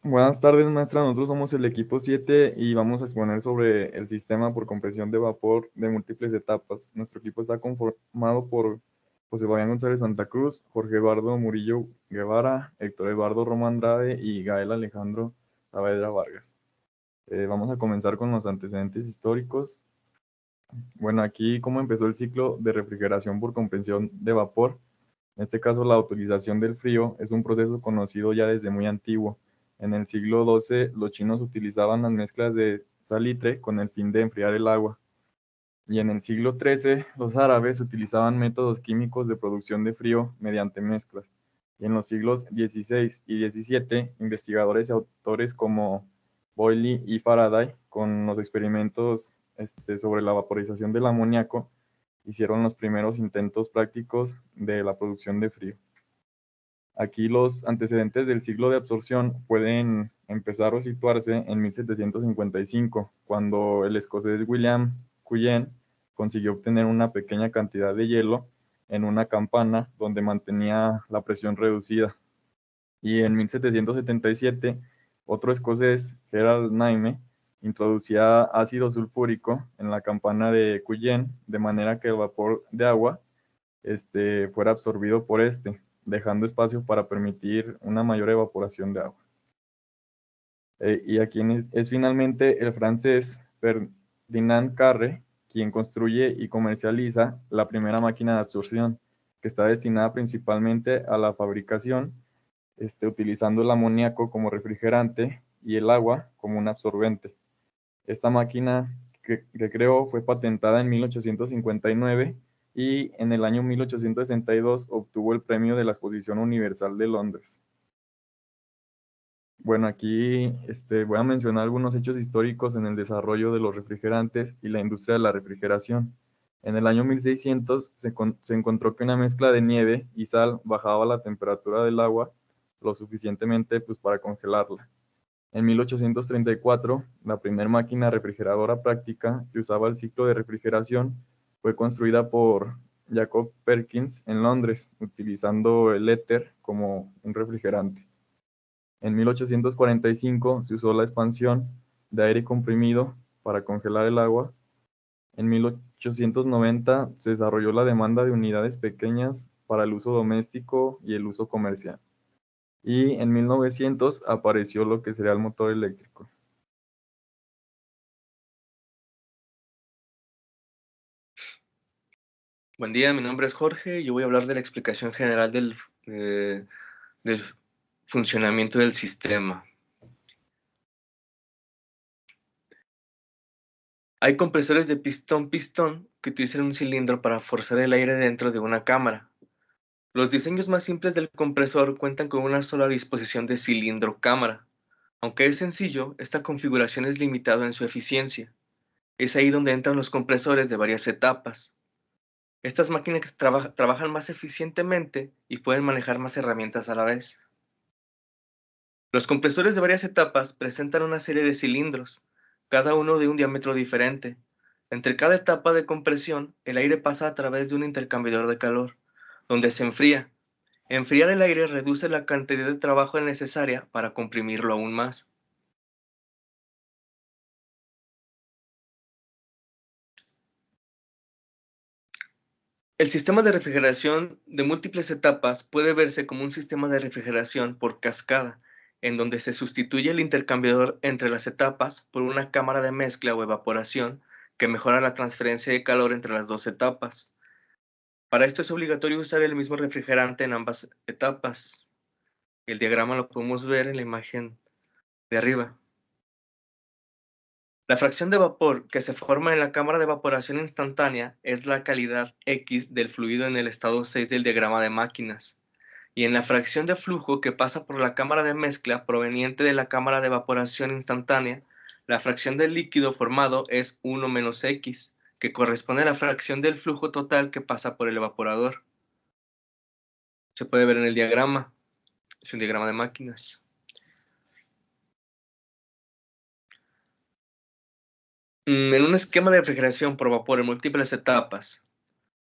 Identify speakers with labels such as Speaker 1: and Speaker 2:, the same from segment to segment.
Speaker 1: Buenas tardes, maestra. Nosotros somos el equipo 7 y vamos a exponer sobre el sistema por compresión de vapor de múltiples etapas. Nuestro equipo está conformado por José Fabián González Santa Cruz, Jorge Eduardo Murillo Guevara, Héctor Eduardo Roma Andrade y Gael Alejandro Saavedra Vargas. Vamos a comenzar con los antecedentes históricos. Bueno, aquí cómo empezó el ciclo de refrigeración por compresión de vapor. En este caso, la utilización del frío es un proceso conocido ya desde muy antiguo. En el siglo XII, los chinos utilizaban las mezclas de salitre con el fin de enfriar el agua. Y en el siglo XIII, los árabes utilizaban métodos químicos de producción de frío mediante mezclas. Y en los siglos XVI y XVII, investigadores y autores como Boyle y Faraday, con los experimentos sobre la vaporización del amoníaco, hicieron los primeros intentos prácticos de la producción de frío. Aquí los antecedentes del ciclo de absorción pueden empezar o situarse en 1755, cuando el escocés William Cullen consiguió obtener una pequeña cantidad de hielo en una campana donde mantenía la presión reducida. Y en 1777, otro escocés, Gerald Naime, introducía ácido sulfúrico en la campana de Cullen de manera que el vapor de agua fuera absorbido por dejando espacio para permitir una mayor evaporación de agua. Y aquí es finalmente el francés Ferdinand Carre quien construye y comercializa la primera máquina de absorción, que está destinada principalmente a la fabricación, utilizando el amoníaco como refrigerante y el agua como un absorbente. Esta máquina que creó fue patentada en 1859 y en el año 1862 obtuvo el premio de la Exposición Universal de Londres. Bueno, aquí voy a mencionar algunos hechos históricos en el desarrollo de los refrigerantes y la industria de la refrigeración. En el año 1600 se encontró que una mezcla de nieve y sal bajaba la temperatura del agua lo suficientemente pues, para congelarla. En 1834, la primera máquina refrigeradora práctica que usaba el ciclo de refrigeración fue construida por Jacob Perkins en Londres, utilizando el éter como un refrigerante. En 1845 se usó la expansión de aire comprimido para congelar el agua. En 1890 se desarrolló la demanda de unidades pequeñas para el uso doméstico y el uso comercial. Y en 1900 apareció lo que sería el motor eléctrico.
Speaker 2: Buen día, mi nombre es Jorge y yo voy a hablar de la explicación general del funcionamiento del sistema. Hay compresores de pistón-pistón que utilizan un cilindro para forzar el aire dentro de una cámara. Los diseños más simples del compresor cuentan con una sola disposición de cilindro-cámara. Aunque es sencillo, esta configuración es limitada en su eficiencia. Es ahí donde entran los compresores de varias etapas. Estas máquinas trabajan más eficientemente y pueden manejar más herramientas a la vez. Los compresores de varias etapas presentan una serie de cilindros, cada uno de un diámetro diferente. Entre cada etapa de compresión, el aire pasa a través de un intercambiador de calor, donde se enfría. Enfriar el aire reduce la cantidad de trabajo necesaria para comprimirlo aún más. El sistema de refrigeración de múltiples etapas puede verse como un sistema de refrigeración por cascada, en donde se sustituye el intercambiador entre las etapas por una cámara de mezcla o evaporación que mejora la transferencia de calor entre las dos etapas. Para esto es obligatorio usar el mismo refrigerante en ambas etapas. El diagrama lo podemos ver en la imagen de arriba. La fracción de vapor que se forma en la cámara de evaporación instantánea es la calidad X del fluido en el estado 6 del diagrama de máquinas, y en la fracción de flujo que pasa por la cámara de mezcla proveniente de la cámara de evaporación instantánea, la fracción del líquido formado es 1 menos X, que corresponde a la fracción del flujo total que pasa por el evaporador. Se puede ver en el diagrama, es un diagrama de máquinas. En un esquema de refrigeración por vapor en múltiples etapas,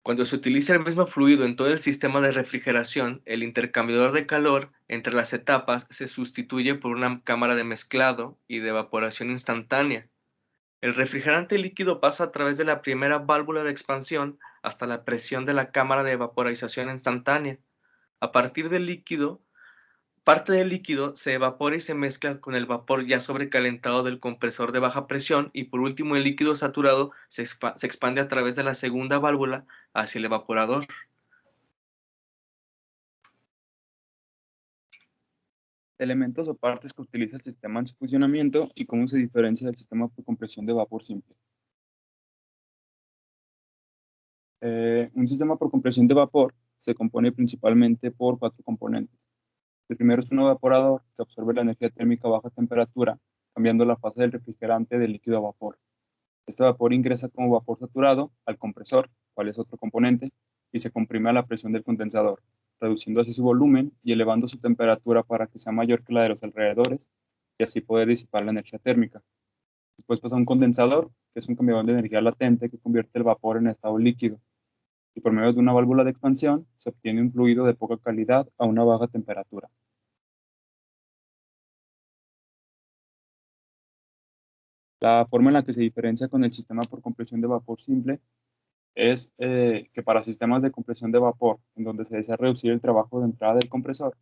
Speaker 2: Cuando se utiliza el mismo fluido en todo el sistema de refrigeración, el intercambiador de calor entre las etapas se sustituye por una cámara de mezclado y de evaporación instantánea. El refrigerante líquido pasa a través de la primera válvula de expansión hasta la presión de la cámara de vaporización instantánea. A partir del líquido, parte del líquido se evapora y se mezcla con el vapor ya sobrecalentado del compresor de baja presión y por último el líquido saturado se expande a través de la segunda válvula hacia el evaporador.
Speaker 3: Elementos o partes que utiliza el sistema en su funcionamiento y cómo se diferencia del sistema por compresión de vapor simple. Un sistema por compresión de vapor se compone principalmente por 4 componentes. El primero es un evaporador que absorbe la energía térmica a baja temperatura, cambiando la fase del refrigerante de líquido a vapor. Este vapor ingresa como vapor saturado al compresor, cual es otro componente, y se comprime a la presión del condensador, reduciendo así su volumen y elevando su temperatura para que sea mayor que la de los alrededores y así poder disipar la energía térmica. Después pasa a un condensador, que es un cambiador de energía latente que convierte el vapor en estado líquido. Y por medio de una válvula de expansión se obtiene un fluido de poca calidad a una baja temperatura. La forma en la que se diferencia con el sistema por compresión de vapor simple es que para sistemas de compresión de vapor, en donde se desea reducir el trabajo de entrada del compresor,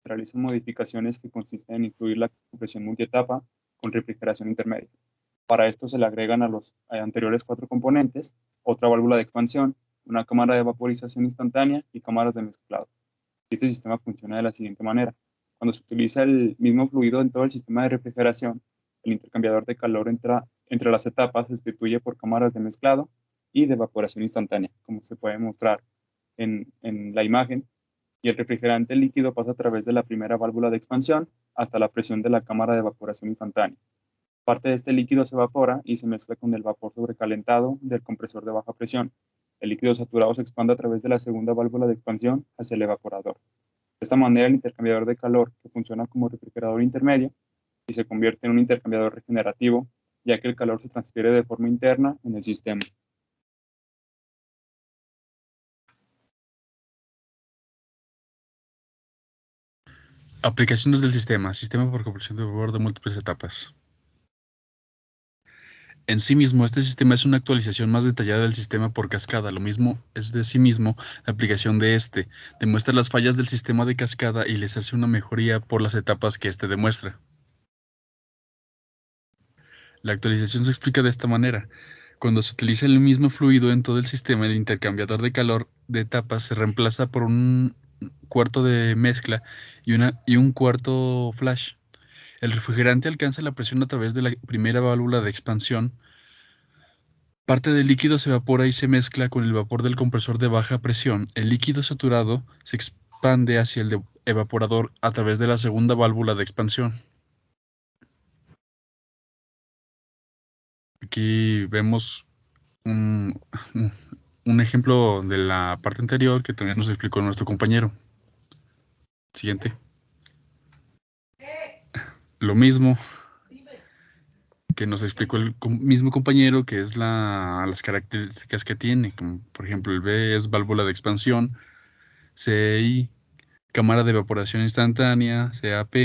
Speaker 3: se realizan modificaciones que consisten en incluir la compresión multietapa con refrigeración intermedia. Para esto se le agregan a los anteriores 4 componentes otra válvula de expansión, una cámara de vaporización instantánea y cámaras de mezclado. Este sistema funciona de la siguiente manera. Cuando se utiliza el mismo fluido en todo el sistema de refrigeración, el intercambiador de calor entre las etapas se sustituye por cámaras de mezclado y de evaporación instantánea, como se puede mostrar en la imagen, y el refrigerante líquido pasa a través de la primera válvula de expansión hasta la presión de la cámara de evaporación instantánea. Parte de este líquido se evapora y se mezcla con el vapor sobrecalentado del compresor de baja presión. El líquido saturado se expande a través de la segunda válvula de expansión hacia el evaporador. De esta manera, el intercambiador de calor, que funciona como refrigerador intermedio, y se convierte en un intercambiador regenerativo, ya que el calor se transfiere de forma interna en el sistema.
Speaker 4: Aplicaciones del sistema. Sistema por compresión de vapor de múltiples etapas. En sí mismo, este sistema es una actualización más detallada del sistema por cascada. Lo mismo es de sí mismo la aplicación de este. Demuestra las fallas del sistema de cascada y les hace una mejoría por las etapas que este demuestra. La actualización se explica de esta manera. Cuando se utiliza el mismo fluido en todo el sistema, el intercambiador de calor de etapas se reemplaza por un cuarto de mezcla y un cuarto flash. El refrigerante alcanza la presión a través de la primera válvula de expansión. Parte del líquido se evapora y se mezcla con el vapor del compresor de baja presión. El líquido saturado se expande hacia el evaporador a través de la segunda válvula de expansión. Aquí vemos un ejemplo de la parte anterior que también nos explicó nuestro compañero. Siguiente. Lo mismo que nos explicó el mismo compañero, que es las características que tiene, como por ejemplo el B es válvula de expansión, CI, cámara de evaporación instantánea, CAP,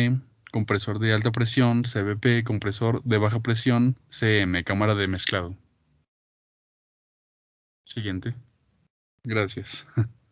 Speaker 4: compresor de alta presión, CVP, compresor de baja presión, CM, cámara de mezclado. Siguiente. Gracias.